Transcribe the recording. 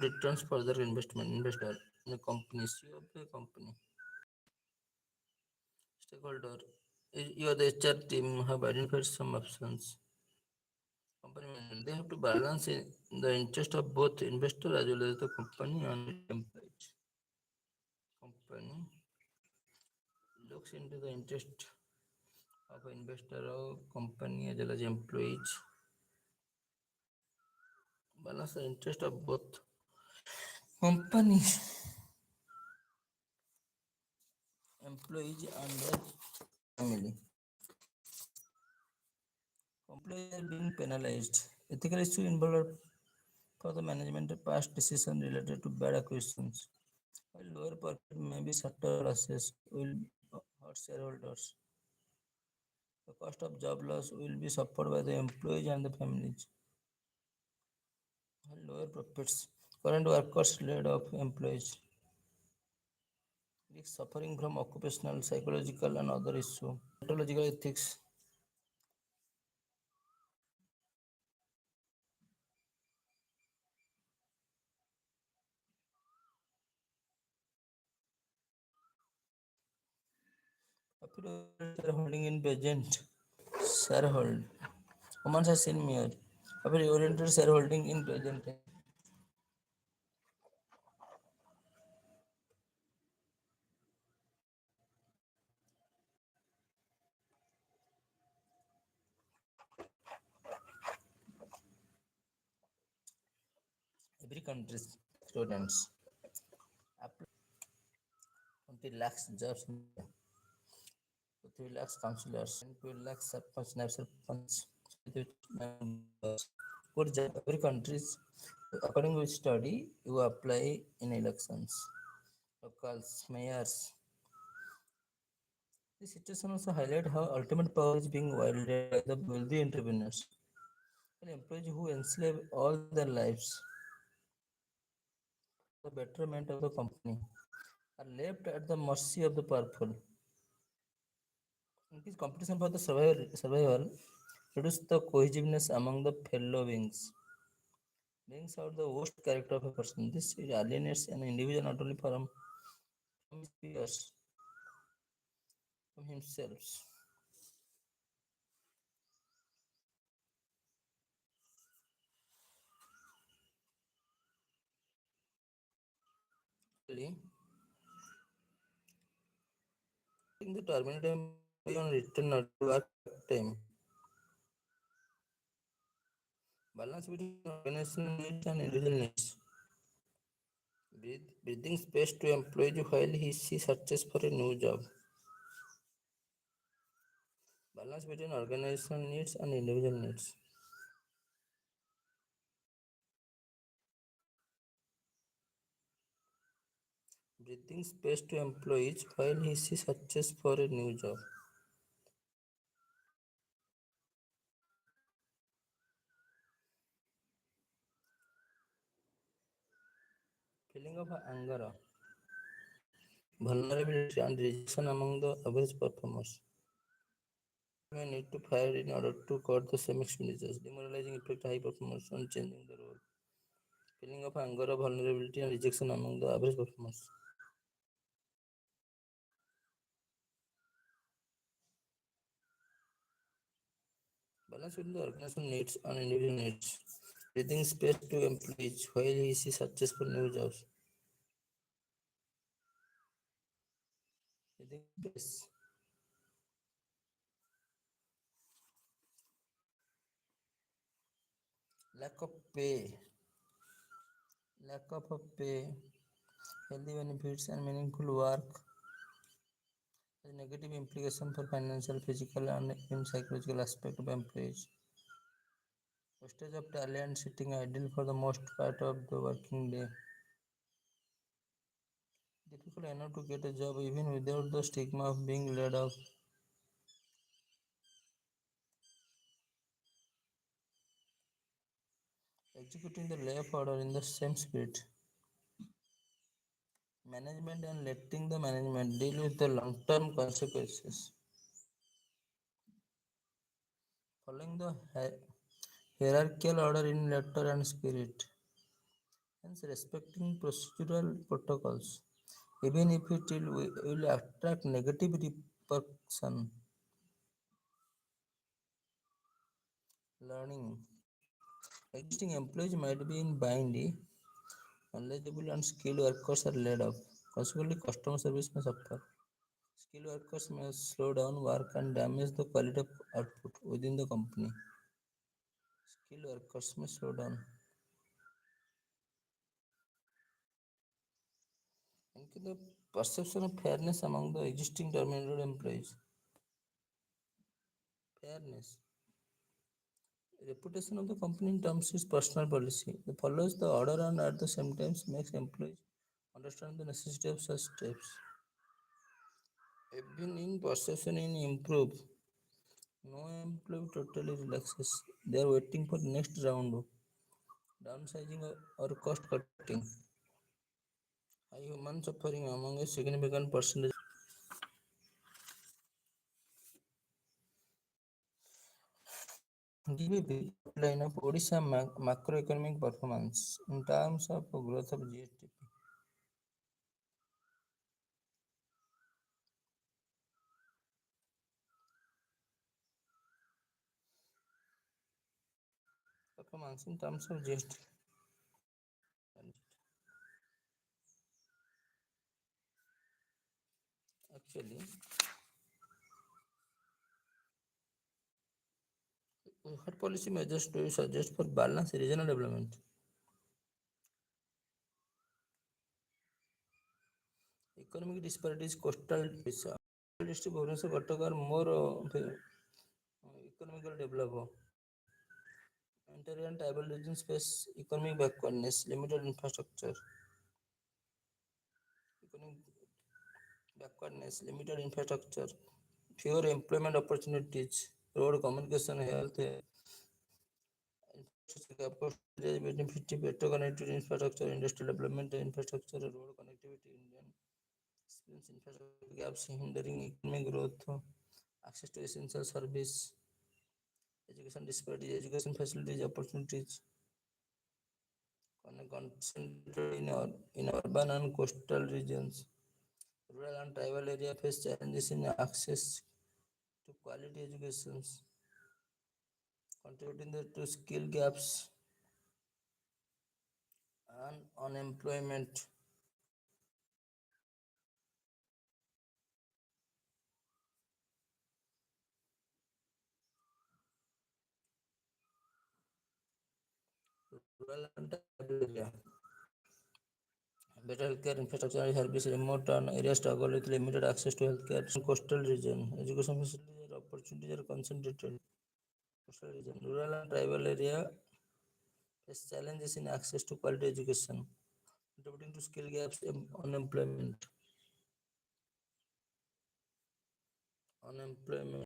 returns further investment investor in a company, CEO of the company, stakeholder. You are the HR team have identified some options. Company management, they have to balance the interest of both investor as well as the company and its employees. Company looks into the interest of investor or company as well as employees. Balance the interest of both companies, employees and their family. Employees are being penalized. Ethical issues involved for the management of past decisions related to bad acquisitions. While lower profit may be subtle losses will hurt shareholders. The cost of job loss will be suffered by the employees and the families. While lower profits, current workers laid off employees risk suffering from occupational, psychological, and other issues. Ontological ethics. Profit shareholding in present sharehold. Humans are seen mere. Profit oriented shareholding in present time. Every country's students. 20 lakhs jobs in India. 3 lakhs counselors and 12 lakhs surplus surplus members. Good job. Every countries, according to study, you apply in elections. Locals, mayors. This situation also highlight how ultimate power is being wielded by the wealthy entrepreneurs and employees who enslave all their lives for the betterment of the company are left at the mercy of the powerful. Increase competition for the survival reduce the cohesiveness among the fellow beings, brings out the worst character of a person. This alienates an individual not only from his peers, from himself. Really, in the terminated employee on return not to work time. Balance between organizational needs and individual needs. Breathing space to employee while she searches for a new job. Balance between organizational needs and individual needs. Breathing space to employees while she searches for a new job. Feeling of anger, vulnerability, and rejection among the average performers. May need to fire in order to cut the same expenditures, demoralizing effect high performance on changing the role. Feeling of anger, vulnerability, and rejection among the average performers. Balance between the organizational needs and individual needs. Breathing space to employees while he searches for new jobs. Breathing space. Lack of pay. Lack of pay, healthy benefits, and meaningful work has negative implication for financial, physical, and even psychological aspect of employees. Wastage of talent sitting idle for the most part of the working day. Difficult enough to get a job even without the stigma of being laid off. Executing the layoff order in the same spirit. Management and letting the management deal with the long-term consequences. Following the hierarchical order in letter and spirit. Hence, respecting procedural protocols, even if will attract negative repercussion. Learning. Existing employees might be in bindy, knowledgeable and skilled workers are laid off. Consequently, customer service may suffer. Skilled workers may slow down work and damage the quality of output within the company. Skilled workers may slow down. And the perception of fairness among the existing terminated employees. Fairness. Reputation of the company in terms is personal policy. It follows the order and at the same time makes employees understand the necessity of such steps. Even in perception in improve, no employee totally relaxes. They are waiting for next round of downsizing or cost cutting. High human suffering among a significant percentage. Give a brief outline of Odisha macroeconomic performance in terms of growth of GSDP. Performance in terms of GST. Actually, what policy measures do you suggest for balanced regional development? Economic disparities, coastal Odisha. District Bhubaneswar, Cuttack are more economical developed. Interior and tribal regions face economic backwardness, limited infrastructure. Economic backwardness, limited infrastructure, fewer employment opportunities, road communication, health, infrastructure gap, coastal benefit, better connectivity infrastructure, industrial development, infrastructure, road connectivity, Indian experience infrastructure gaps hindering economic growth, access to essential service, education disparities, education facilities, opportunities, concentrated in urban and coastal regions. Rural and tribal area face challenges in access to quality education, contributing to skill gaps and unemployment. Rural and tribal area. Better healthcare infrastructure and service remote and areas struggle with limited access to healthcare. Coastal region. Education facilities and opportunities are concentrated. Coastal region. Rural and tribal area face challenges in access to quality education, contributing to skill gaps and unemployment. Unemployment.